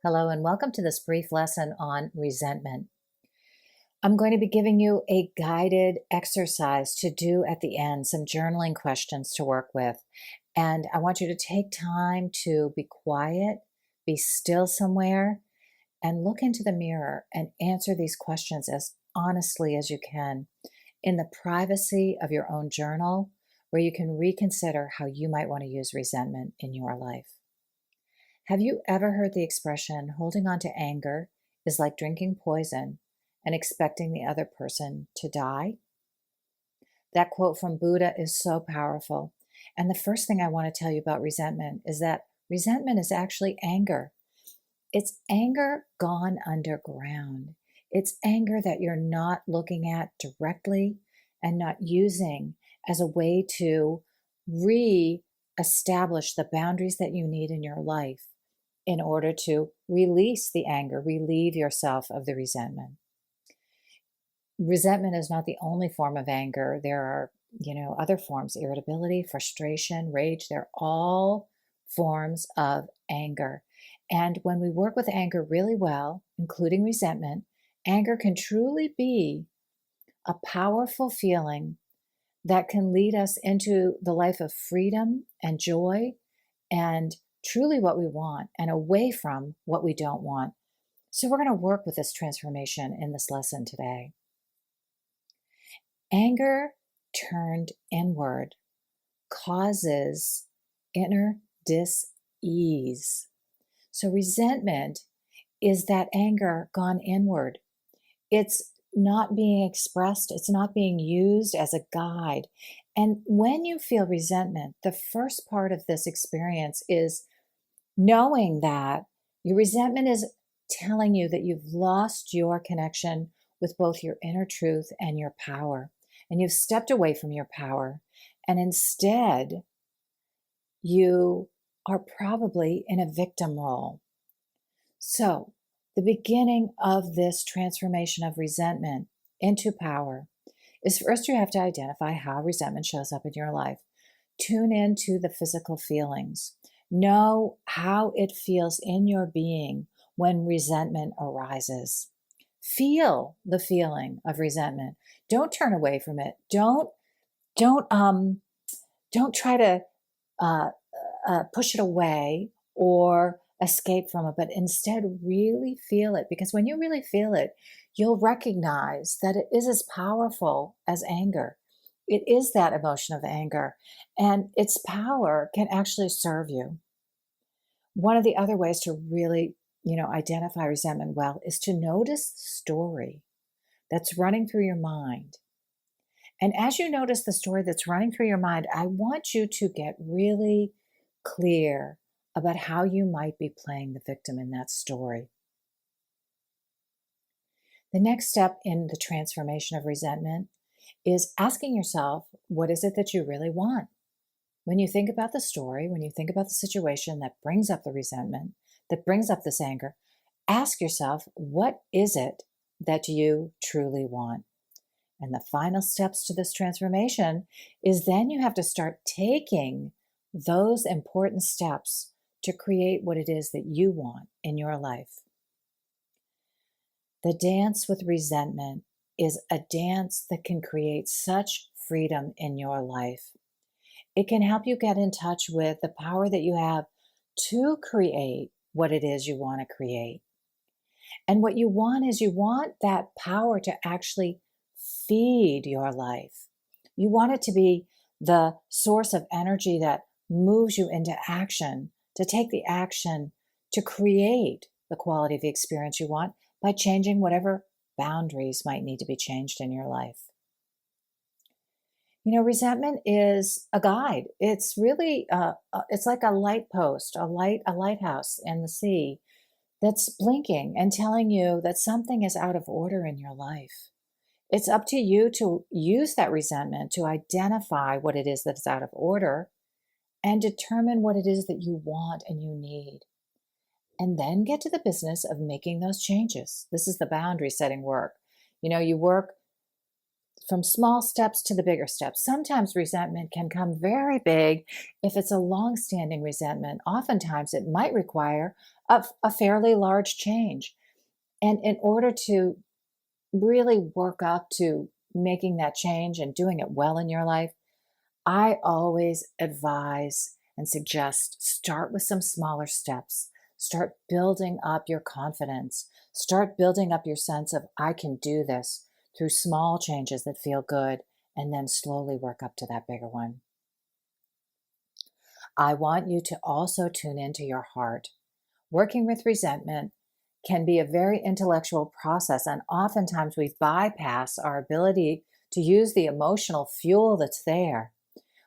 Hello, and welcome to this brief lesson on resentment. I'm going to be giving you a guided exercise to do at the end, some journaling questions to work with. And I want you to take time to be quiet, be still somewhere, and look into the mirror and answer these questions as honestly as you can in the privacy of your own journal, where you can reconsider how you might want to use resentment in your life. Have you ever heard the expression, holding on to anger is like drinking poison and expecting the other person to die? That quote from Buddha is so powerful. And the first thing I want to tell you about resentment is that resentment is actually anger. It's anger gone underground. It's anger that you're not looking at directly and not using as a way to re-establish the boundaries that you need in your life in order to release the anger, relieve yourself of the resentment. Resentment is not the only form of anger. There are, other forms, irritability, frustration, rage. They're all forms of anger. And when we work with anger really well, including resentment, anger can truly be a powerful feeling that can lead us into the life of freedom and joy and truly what we want and away from what we don't want. So we're going to work with this transformation in this lesson today. Anger turned inward causes inner dis-ease. So resentment is that anger gone inward. It's not being expressed. It's not being used as a guide. And when you feel resentment, the first part of this experience is knowing that your resentment is telling you that you've lost your connection with both your inner truth and your power. And you've stepped away from your power. And instead, you are probably in a victim role. So, the beginning of this transformation of resentment into power is first you have to identify how resentment shows up in your life. Tune into the physical feelings. Know how it feels in your being when resentment arises. Feel the feeling of resentment. Don't turn away from it. Don't try to push it away or escape from it, but instead really feel it. Because when you really feel it, you'll recognize that it is as powerful as anger. It is that emotion of anger, and its power can actually serve you. One of the other ways to really, identify resentment well is to notice the story that's running through your mind. And as you notice the story that's running through your mind, I want you to get really clear about how you might be playing the victim in that story. The next step in the transformation of resentment is asking yourself, what is it that you really want? When you think about the story, when you think about the situation that brings up the resentment, that brings up this anger, ask yourself, what is it that you truly want? And the final steps to this transformation is then you have to start taking those important steps to create what it is that you want in your life. The dance with resentment is a dance that can create such freedom in your life. It can help you get in touch with the power that you have to create what it is you want to create. And what you want is you want that power to actually feed your life. You want it to be the source of energy that moves you into action, to take the action to create the quality of the experience you want by changing whatever boundaries might need to be changed in your life. Resentment is a guide. It's really, it's like a light post, a lighthouse in the sea that's blinking and telling you that something is out of order in your life. It's up to you to use that resentment to identify what it is that's out of order and determine what it is that you want and you need. And then get to the business of making those changes. This is the boundary setting work. You work from small steps to the bigger steps. Sometimes resentment can come very big. If it's a long-standing resentment, oftentimes it might require a fairly large change. And in order to really work up to making that change and doing it well in your life, I always advise and suggest start with some smaller steps. Start building up your confidence. Start building up your sense of, I can do this through small changes that feel good, and then slowly work up to that bigger one. I want you to also tune into your heart. Working with resentment can be a very intellectual process, and oftentimes we bypass our ability to use the emotional fuel that's there.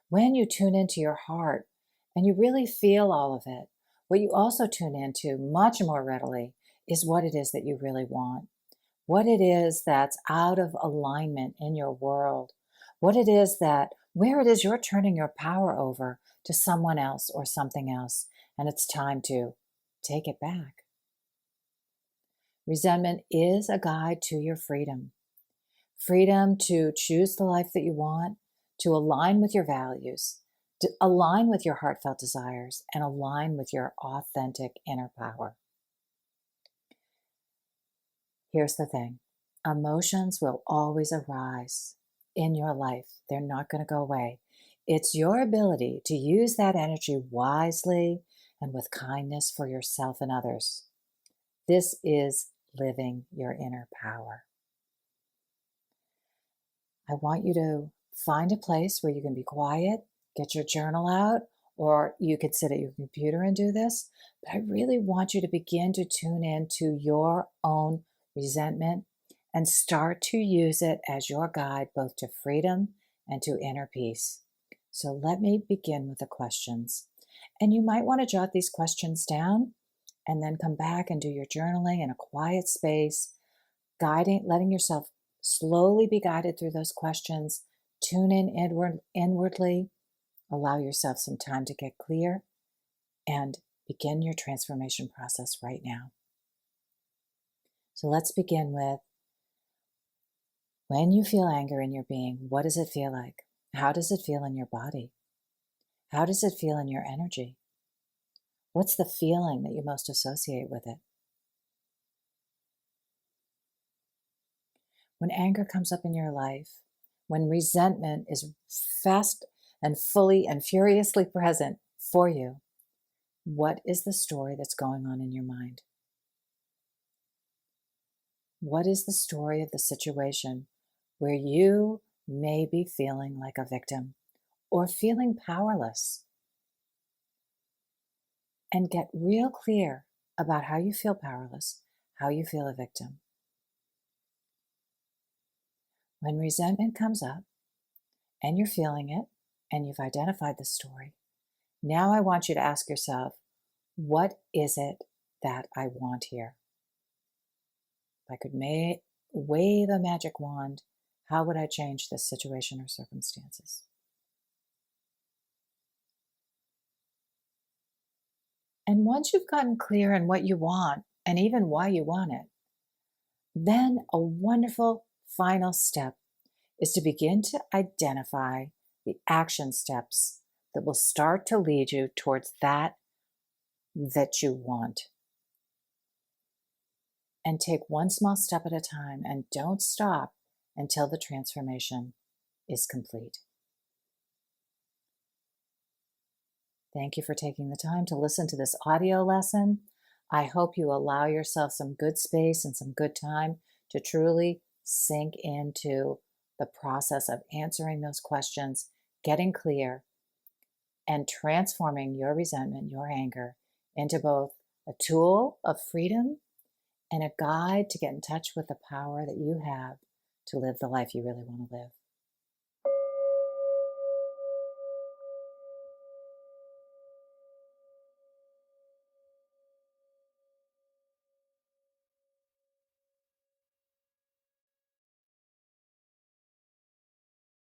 When you tune into your heart and you really feel all of it, what you also tune into much more readily is what it is that you really want, what it is that's out of alignment in your world, what it is that, where it is you're turning your power over to someone else or something else, and it's time to take it back. Resentment is a guide to your freedom. Freedom to choose the life that you want, to align with your values, to align with your heartfelt desires, and align with your authentic inner power. Here's the thing. Emotions will always arise in your life. They're not going to go away. It's your ability to use that energy wisely and with kindness for yourself and others. This is living your inner power. I want you to find a place where you can be quiet, get your journal out, or you could sit at your computer and do this. But I really want you to begin to tune into your own resentment and start to use it as your guide both to freedom and to inner peace. So let me begin with the questions. And you might want to jot these questions down and then come back and do your journaling in a quiet space, letting yourself slowly be guided through those questions. Tune in inwardly, allow yourself some time to get clear, and begin your transformation process right now. So let's begin with, when you feel anger in your being, what does it feel like? How does it feel in your body? How does it feel in your energy? What's the feeling that you most associate with it? When anger comes up in your life, when resentment is fast and fully and furiously present for you, what is the story that's going on in your mind? What is the story of the situation where you may be feeling like a victim or feeling powerless? And get real clear about how you feel powerless, how you feel a victim. When resentment comes up and you're feeling it and you've identified the story, now I want you to ask yourself, what is it that I want here? If I could wave a magic wand, how would I change this situation or circumstances? And once you've gotten clear on what you want and even why you want it, then a wonderful final step is to begin to identify the action steps that will start to lead you towards that you want. And take one small step at a time and don't stop until the transformation is complete. Thank you for taking the time to listen to this audio lesson. I hope you allow yourself some good space and some good time to truly sink into the process of answering those questions, getting clear, and transforming your resentment, your anger, into both a tool of freedom and a guide to get in touch with the power that you have to live the life you really want to live.